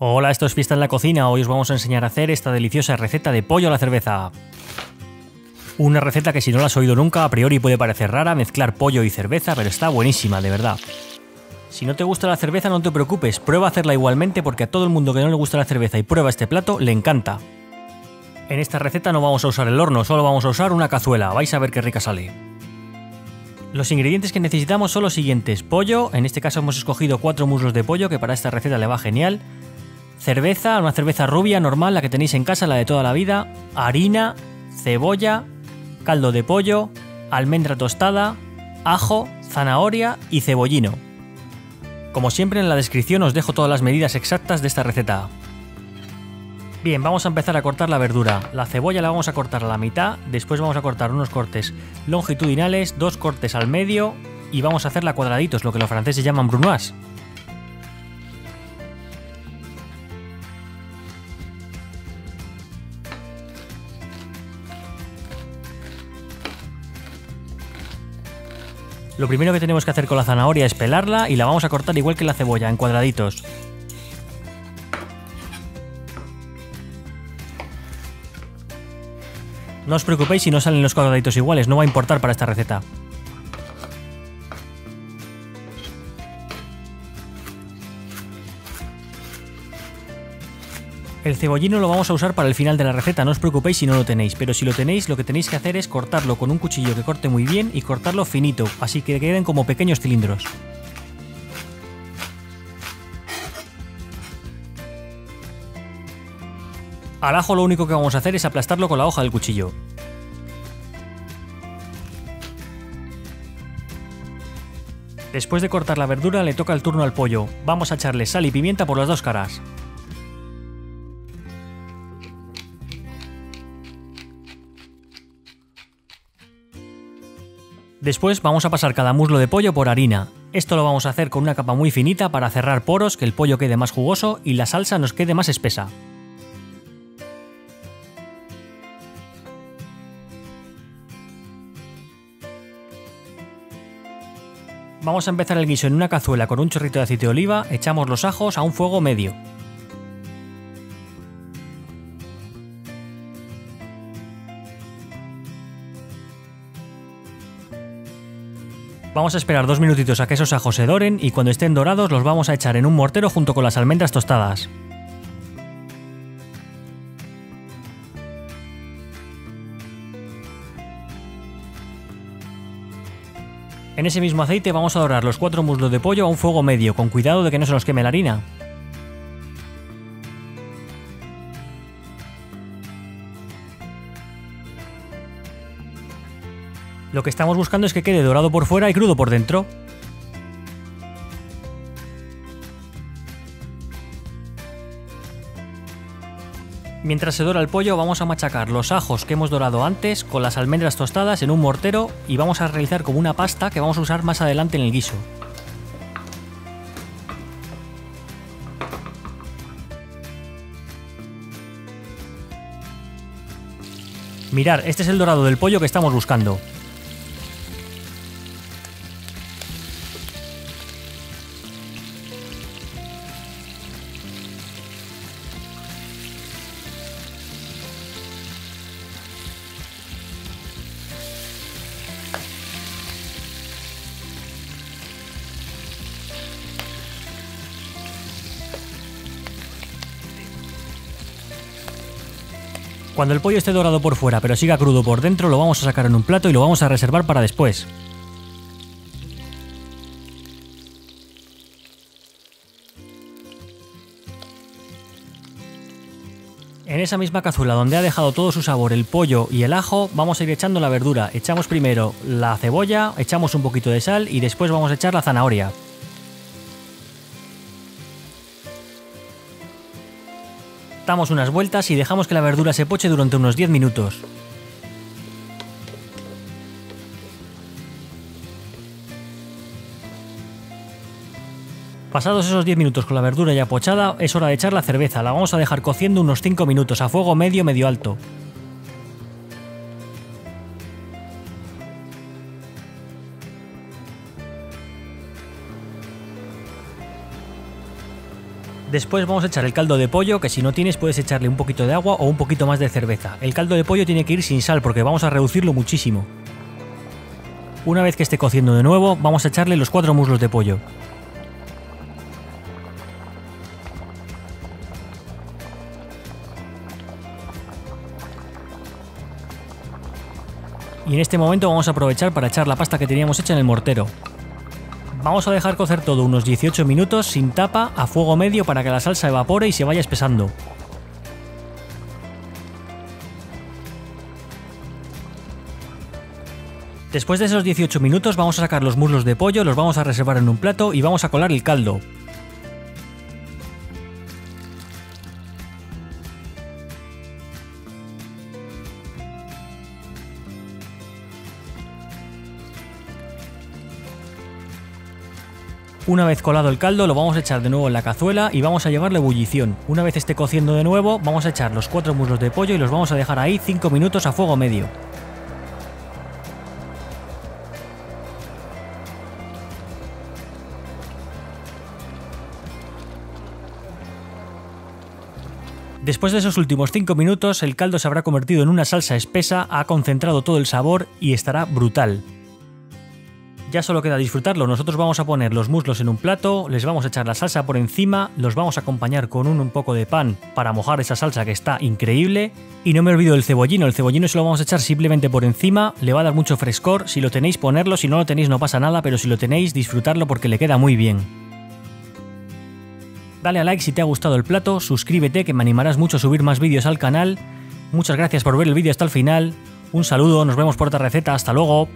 Hola, esto es Fiesta en la Cocina. Hoy os vamos a enseñar a hacer esta deliciosa receta de pollo a la cerveza. Una receta que si no la has oído nunca, a priori puede parecer rara mezclar pollo y cerveza, pero está buenísima, de verdad. Si no te gusta la cerveza, no te preocupes, prueba a hacerla igualmente porque a todo el mundo que no le gusta la cerveza y prueba este plato, le encanta. En esta receta no vamos a usar el horno, solo vamos a usar una cazuela, vais a ver qué rica sale. Los ingredientes que necesitamos son los siguientes: pollo, en este caso hemos escogido 4 muslos de pollo, que para esta receta le va genial. Cerveza, una cerveza rubia normal, la que tenéis en casa, la de toda la vida. Harina, cebolla, caldo de pollo, almendra tostada, ajo, zanahoria y cebollino. Como siempre, en la descripción os dejo todas las medidas exactas de esta receta. Bien, vamos a empezar a cortar la verdura. La cebolla la vamos a cortar a la mitad, después vamos a cortar unos cortes longitudinales, 2 cortes al medio y vamos a hacerla cuadraditos, lo que los franceses llaman brunoise. Lo primero que tenemos que hacer con la zanahoria es pelarla y la vamos a cortar igual que la cebolla, en cuadraditos. No os preocupéis si no salen los cuadraditos iguales, no va a importar para esta receta. El cebollino lo vamos a usar para el final de la receta, no os preocupéis si no lo tenéis, pero si lo tenéis, lo que tenéis que hacer es cortarlo con un cuchillo que corte muy bien y cortarlo finito, así que queden como pequeños cilindros. Al ajo lo único que vamos a hacer es aplastarlo con la hoja del cuchillo. Después de cortar la verdura le toca el turno al pollo. Vamos a echarle sal y pimienta por las dos caras. Después vamos a pasar cada muslo de pollo por harina. Esto lo vamos a hacer con una capa muy finita para cerrar poros, que el pollo quede más jugoso y la salsa nos quede más espesa. Vamos a empezar el guiso en una cazuela con un chorrito de aceite de oliva, echamos los ajos a un fuego medio. Vamos a esperar 2 minutitos a que esos ajos se doren y cuando estén dorados los vamos a echar en un mortero junto con las almendras tostadas. En ese mismo aceite vamos a dorar los 4 muslos de pollo a un fuego medio, con cuidado de que no se nos queme la harina. Lo que estamos buscando es que quede dorado por fuera y crudo por dentro. Mientras se dora el pollo vamos a machacar los ajos que hemos dorado antes con las almendras tostadas en un mortero y vamos a realizar como una pasta que vamos a usar más adelante en el guiso. Mirad, este es el dorado del pollo que estamos buscando. Cuando el pollo esté dorado por fuera pero siga crudo por dentro, lo vamos a sacar en un plato y lo vamos a reservar para después. En esa misma cazuela donde ha dejado todo su sabor el pollo y el ajo, vamos a ir echando la verdura. Echamos primero la cebolla, echamos un poquito de sal y después vamos a echar la zanahoria. Damos unas vueltas y dejamos que la verdura se poche durante unos 10 minutos. Pasados esos 10 minutos con la verdura ya pochada, es hora de echar la cerveza. La vamos a dejar cociendo unos 5 minutos a fuego medio, medio alto. Después vamos a echar el caldo de pollo, que si no tienes puedes echarle un poquito de agua o un poquito más de cerveza. El caldo de pollo tiene que ir sin sal porque vamos a reducirlo muchísimo. Una vez que esté cociendo de nuevo, vamos a echarle los 4 muslos de pollo. Y en este momento vamos a aprovechar para echar la pasta que teníamos hecha en el mortero. Vamos a dejar cocer todo unos 18 minutos sin tapa a fuego medio para que la salsa evapore y se vaya espesando. Después de esos 18 minutos vamos a sacar los muslos de pollo, los vamos a reservar en un plato y vamos a colar el caldo. Una vez colado el caldo lo vamos a echar de nuevo en la cazuela y vamos a llevarle ebullición. Una vez esté cociendo de nuevo vamos a echar los 4 muslos de pollo y los vamos a dejar ahí 5 minutos a fuego medio. Después de esos últimos 5 minutos el caldo se habrá convertido en una salsa espesa, ha concentrado todo el sabor y estará brutal. Ya solo queda disfrutarlo. Nosotros vamos a poner los muslos en un plato, les vamos a echar la salsa por encima, los vamos a acompañar con un poco de pan para mojar esa salsa que está increíble. Y no me olvido del cebollino, el cebollino se lo vamos a echar simplemente por encima, le va a dar mucho frescor. Si lo tenéis ponerlo, si no lo tenéis no pasa nada, pero si lo tenéis disfrutarlo porque le queda muy bien. Dale a like si te ha gustado el plato, suscríbete que me animarás mucho a subir más vídeos al canal. Muchas gracias por ver el vídeo hasta el final, un saludo, nos vemos por otra receta, hasta luego.